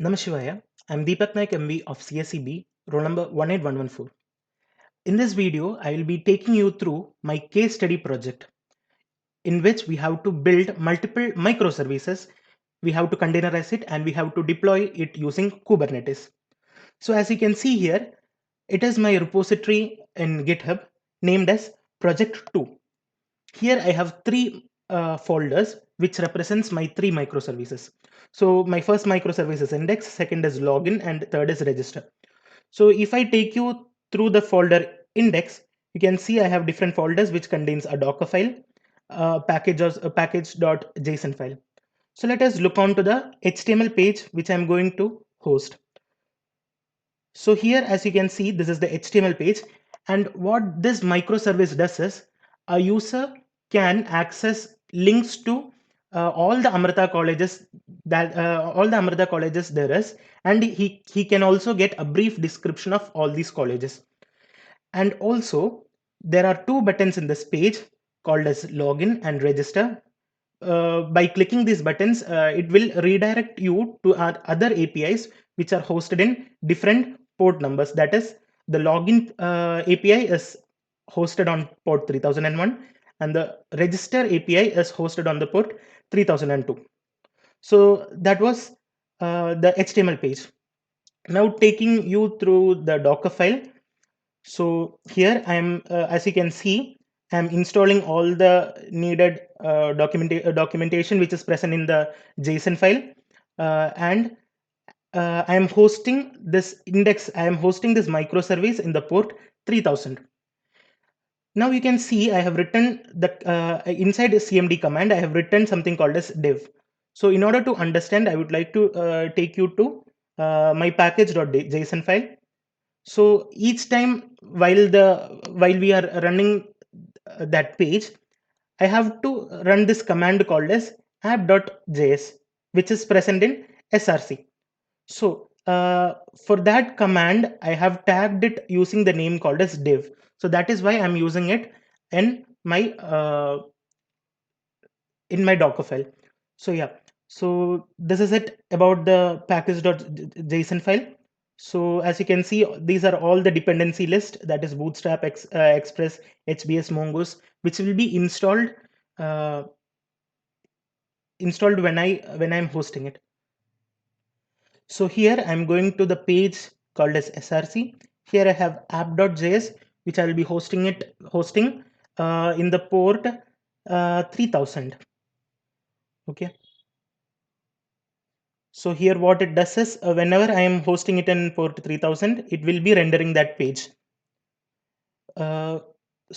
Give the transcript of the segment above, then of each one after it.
Namashivaya, I'm Deepak Naik MB of CSEB, roll number 18114. In this video, I will be taking you through my case study project in which we have to build multiple microservices, we have to containerize it, and we have to deploy it using Kubernetes. So as you can see here, it is my repository in GitHub named as project 2. Here I have three folders which represents my three microservices. So my first microservice is index, second is login, and third is register. So if I take you through the folder index, you can see I have different folders which contains a Docker file, a package.json file. So let us look on to the HTML page which I'm going to host. So here, as you can see, this is the HTML page. And what this microservice does is a user can access links to all the Amrita colleges there is, and he can also get a brief description of all these colleges. And also, there are two buttons in this page called as login and register. By clicking these buttons, it will redirect you to our other APIs which are hosted in different port numbers. That is, the login API is hosted on port 3001 and the register API is hosted on the port 3002. So that was the HTML page. Now taking you through the Docker file. So here I'm, as you can see, I'm installing all the needed documentation which is present in the JSON file, and I am hosting this index. I am hosting this microservice in the port 3000. Now you can see I have written the inside the CMD command. I have written something called as dev. So in order to understand, I would like to take you to my package.json file. So each time while we are running that page, I have to run this command called as app.js, which is present in src. So for that command, I have tagged it using the name called as div. So that is why I'm using it in my Docker file. So yeah, so this is it about the package.json file. So as you can see, these are all the dependency list, that is Bootstrap, Express, HBase, Mongoose, which will be uh, installed when I'm hosting it. So here I'm going to the page called as src. Here I have app.js, which I will be hosting in the port 3000. Okay. So here what it does is whenever I am hosting it in port 3000, it will be rendering that page. So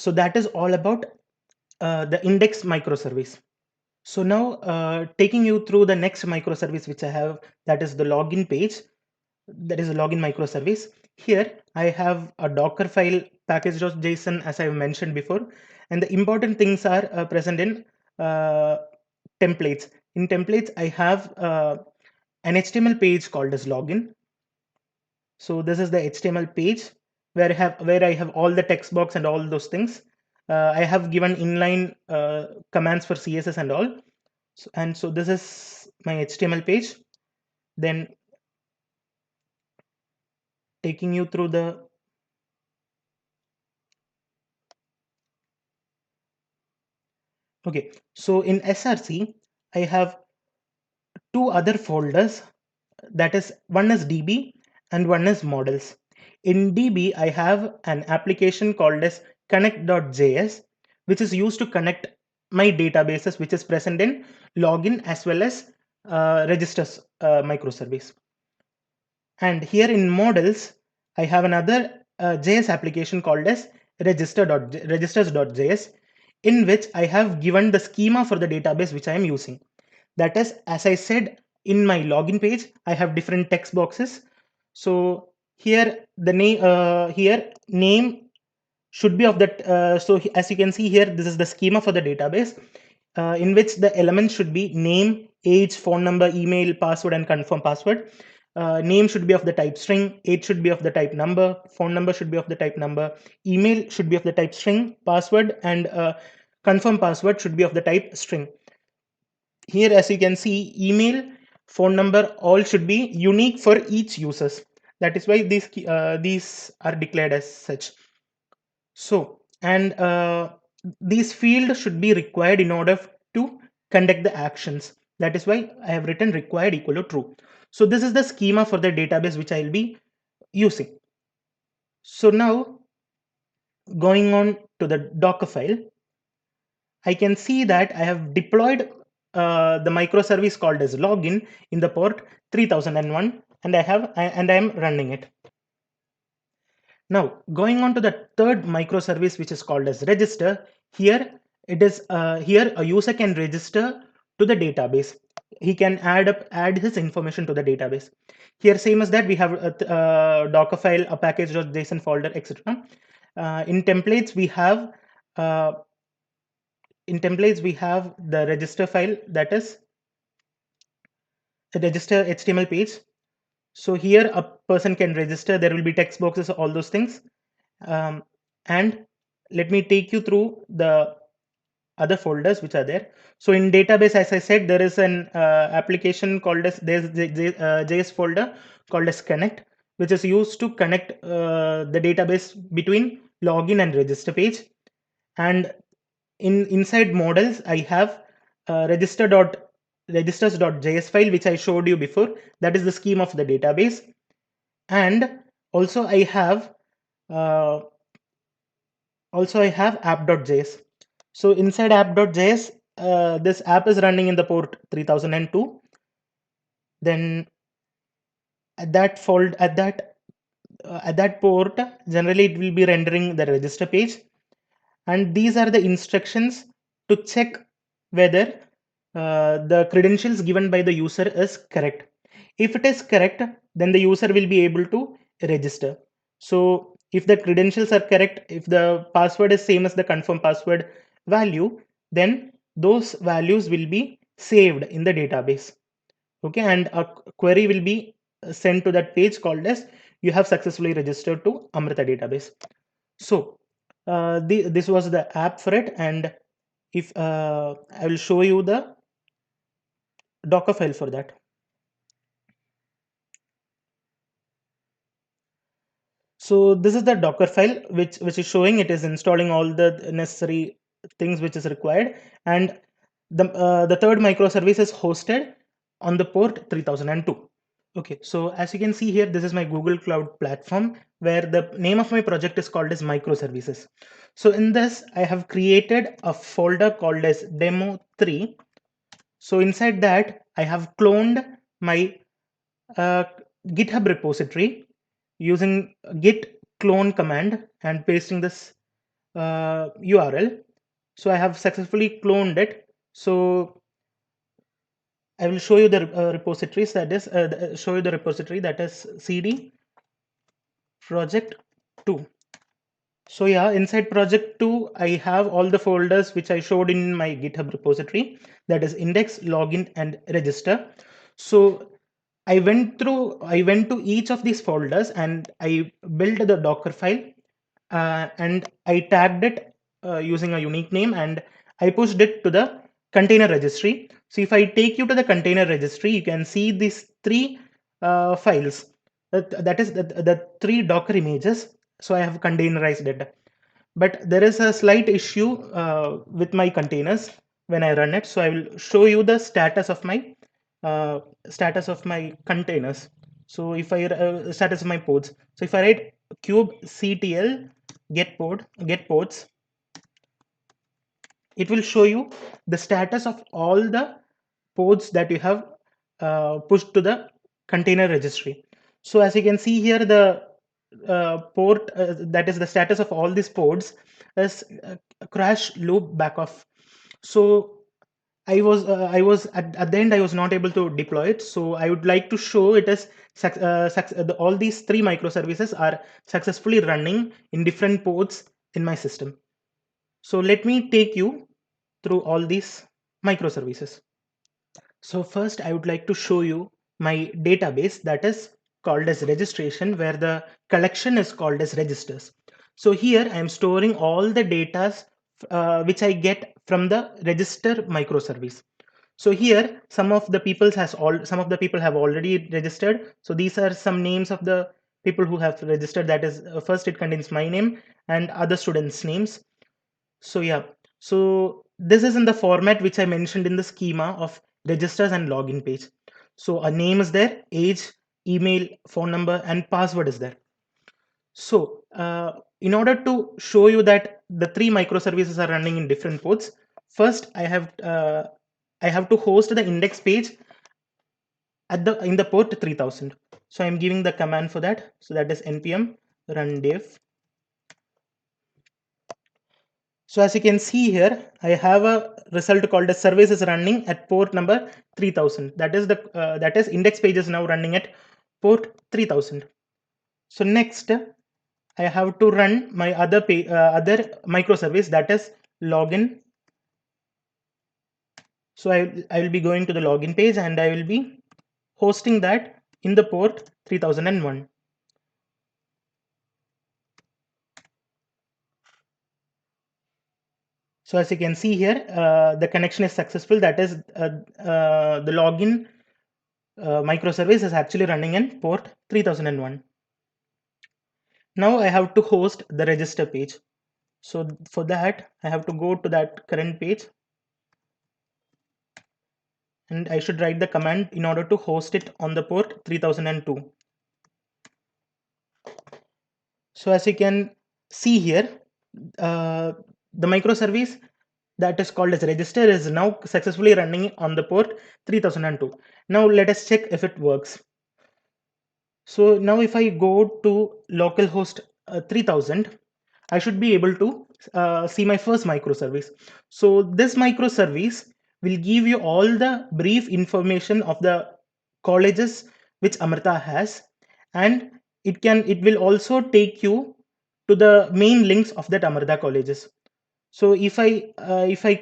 that is all about the index microservice. So now taking you through the next microservice which I have, that is the login page. That is a login microservice. Here I have a Docker file package.json as I mentioned before, and the important things are present in uh, templates. In templates, I have an HTML page called as login. So this is the HTML page where I have all the text box and all those things. I have given inline commands for CSS and all. So this is my HTML page. Then taking you through the okay. So in SRC, I have two other folders. That is, one is DB and one is models. In DB, I have an application called as connect.js, which is used to connect my databases, which is present in login as well as registers microservice. And here in models, I have another JS application called as registers.js, in which I have given the schema for the database which I am using. That is, as I said, in my login page, I have different text boxes. So here the name should be of that. As you can see here, this is the schema for the database, in which the elements should be name, age, phone number, email, password, and confirm password. Name should be of the type string, age should be of the type number, phone number should be of the type number, email should be of the type string, password and confirm password should be of the type string. Here, as you can see, email phone number, all should be unique for each users. That is why these are declared as such. So, and these fields should be required in order to conduct the actions. That is why I have written required equal to true. So this is the schema for the database which I will be using. So now going on to the Docker file, I can see that I have deployed the microservice called as login in the port 3001, and I am running it. Now, going on to the third microservice, which is called as register. Here, here a user can register to the database. He can add his information to the database. Here, same as that, we have a Docker file, a package.json folder, etc. In templates, we have the register file, that is the register HTML page. So here a person can register. There will be text boxes, all those things. And let me take you through the other folders which are there. So in database, as I said, there is an application called as there's the JS folder called as connect, which is used to connect the database between login and register page. And inside models, I have registers.js file, which I showed you before. That is the scheme of the database. And also I have uh, app.js. So inside app.js, this app is running in the port 3002. Then at that port, generally it will be rendering the register page. And these are the instructions to check whether the credentials given by the user is correct. If it is correct, then the user will be able to register. So if the credentials are correct, if the password is same as the confirm password value, then those values will be saved in the database. Okay, and a query will be sent to that page called as you have successfully registered to Amrita database. So this was the app for it, and if I will show you the Docker file for that. So this is the Docker file which is showing it is installing all the necessary things which is required, and the third microservice is hosted on the port 3002. Okay, so as you can see here, this is my Google Cloud platform where the name of my project is called as microservices. So in this, I have created a folder called as demo3. So inside that, I have cloned my uh, GitHub repository using git clone command and pasting this URL. So I have successfully cloned it. So I will show you the repositories, that is show you the repository, that is cd project 2. So yeah, inside project 2, I have all the folders which I showed in my GitHub repository, that is index, login, and register. So I went to each of these folders and I built the Docker file, and I tagged it using a unique name, and I pushed it to the container registry. So if I take you to the container registry, you can see these three files. That is the three Docker images. So I have containerized it. But there is a slight issue with my containers when I run it. So I will show you the uh, status of my containers. So if I status of my pods. So if I write kubectl get pods, it will show you the status of all the pods that you have pushed to the container registry. So as you can see here, the port that is the status of all these pods is crash loop back off. So I was at the end I was not able to deploy it. So I would like to show it as all these three microservices are successfully running in different ports in my system. So let me take you through all these microservices. So first I would like to show you my database, that is called as registration, where the collection is called as registers. So here I am storing all the data which I get from the register microservice. So here some of the people have already registered. So these are some names of the people who have registered. That is, first it contains my name and other students' names. So yeah, so this is in the format which I mentioned in the schema of registers and login page. So a name is there, age, email, phone number, and password is there. So in order to show you that the three microservices are running in different ports, first I have to host the index page at the in the port 3000. So I'm giving the command for that. So that is npm run dev. So as you can see here, I have a result called as service is running at port number 3000. That is index page is now running at port 3000. So next, I have to run my other microservice, that is login. So I will be going to the login page and I will be hosting that in the port 3001. So as you can see here, the connection is successful. That is, the login microservice is actually running in port 3001. Now I have to host the register page. So for that, I have to go to that current page and I should write the command in order to host it on the port 3002. So as you can see here, uh, the microservice that is called as register is now successfully running on the port 3002. Now let us check if it works. So now if I go to localhost 3000, I should be able to see my first microservice. So this microservice will give you all the brief information of the colleges which Amrita has, and it will also take you to the main links of that Amrita colleges. So if I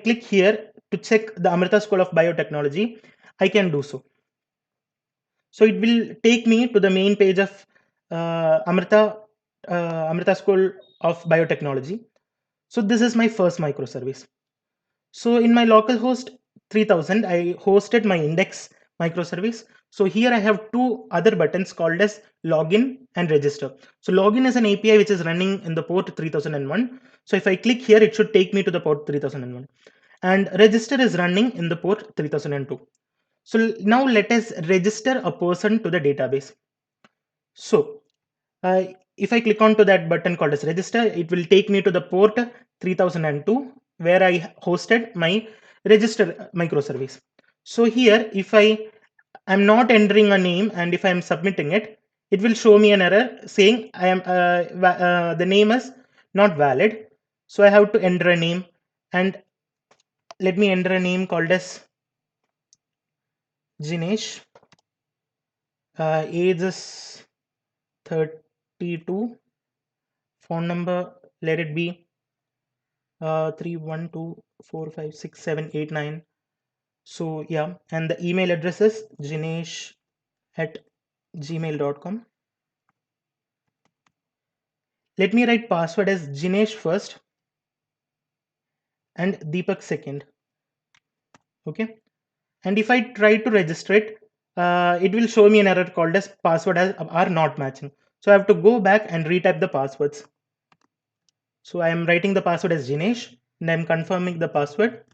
click here to check the Amrita School of Biotechnology, I can do so. So it will take me to the main page of Amrita School of Biotechnology. So this is my first microservice. So in my localhost 3000, I hosted my index microservice. So here I have two other buttons called as login and register. So login is an API which is running in the port 3001. So if I click here, it should take me to the port 3001. And register is running in the port 3002. So now let us register a person to the database. So if I click on to that button called as register, it will take me to the port 3002 where I hosted my register microservice. So here, if I'm not entering a name and if I'm submitting it, it will show me an error saying the name is not valid. So I have to enter a name, and let me enter a name called as Jinesh. Age is 32. Phone number, let it be 312456789. So yeah, and the email address is jinesh@gmail.com. Let me write password as Jinesh first and Deepak second. Okay, and if I try to register it, it will show me an error called as password are not matching. So I have to go back and retype the passwords. So I am writing the password as Jinesh and I'm confirming the password.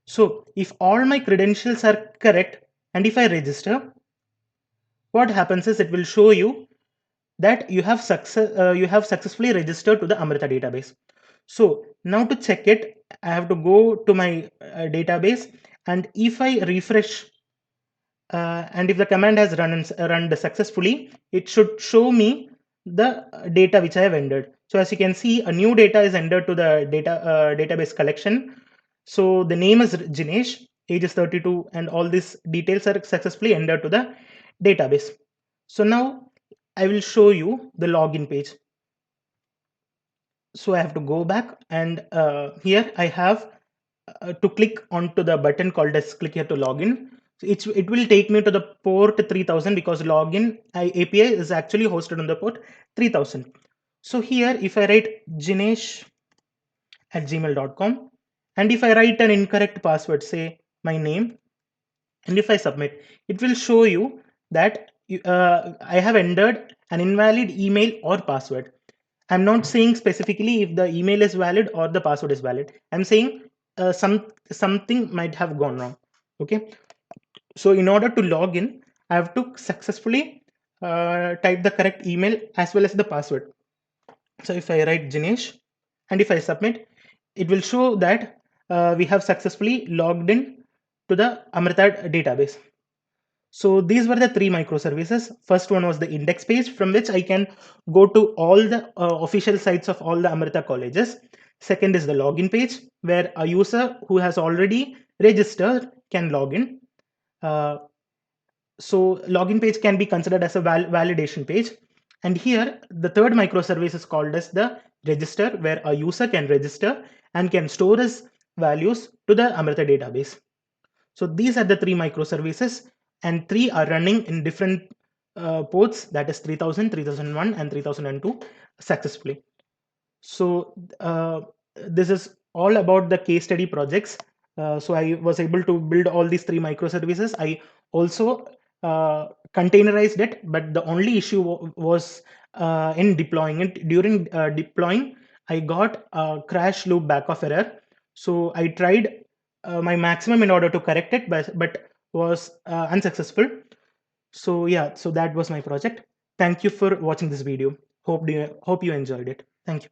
So if all my credentials are correct and if I register, what happens is it will show you that you have successfully registered to the Amrita database. So now to check it, I have to go to my database, and if I refresh and if the command has run successfully, it should show me the data which I have entered. So as you can see, a new data is entered to the database collection. So the name is Jinesh, age is 32, and all these details are successfully entered to the database. So now I will show you the login page. So I have to go back, and here I have to click onto the button called as click here to login. So it will take me to the port 3000 because login API is actually hosted on the port 3000. So here if I write jinesh@gmail.com and if I write an incorrect password, say my name, And if I submit, it will show you that I have entered an invalid email or password. I'm not saying specifically if the email is valid or the password is valid. I'm saying something might have gone wrong. Okay. So in order to log in, I have to successfully type the correct email as well as the password. So if I write Jinesh and if I submit, it will show that we have successfully logged in to the Amrita database. So these were the three microservices. First one was the index page from which I can go to all the official sites of all the Amrita colleges. Second is the login page where a user who has already registered can log in. Uh, so login page can be considered as a validation page. And here the third microservice is called as the register where a user can register and can store his values to the Amrita database. So these are the three microservices, and three are running in different ports, that is 3000, 3001, and 3002 successfully. So this is all about the case study projects. So I was able to build all these three microservices. I also containerized it, but the only issue was in deploying it. During deploying, I got a crash loop backoff error. So I tried my maximum in order to correct it, but was unsuccessful. So yeah, so that was my project. Thank you for watching this video. Hope you enjoyed it. Thank you.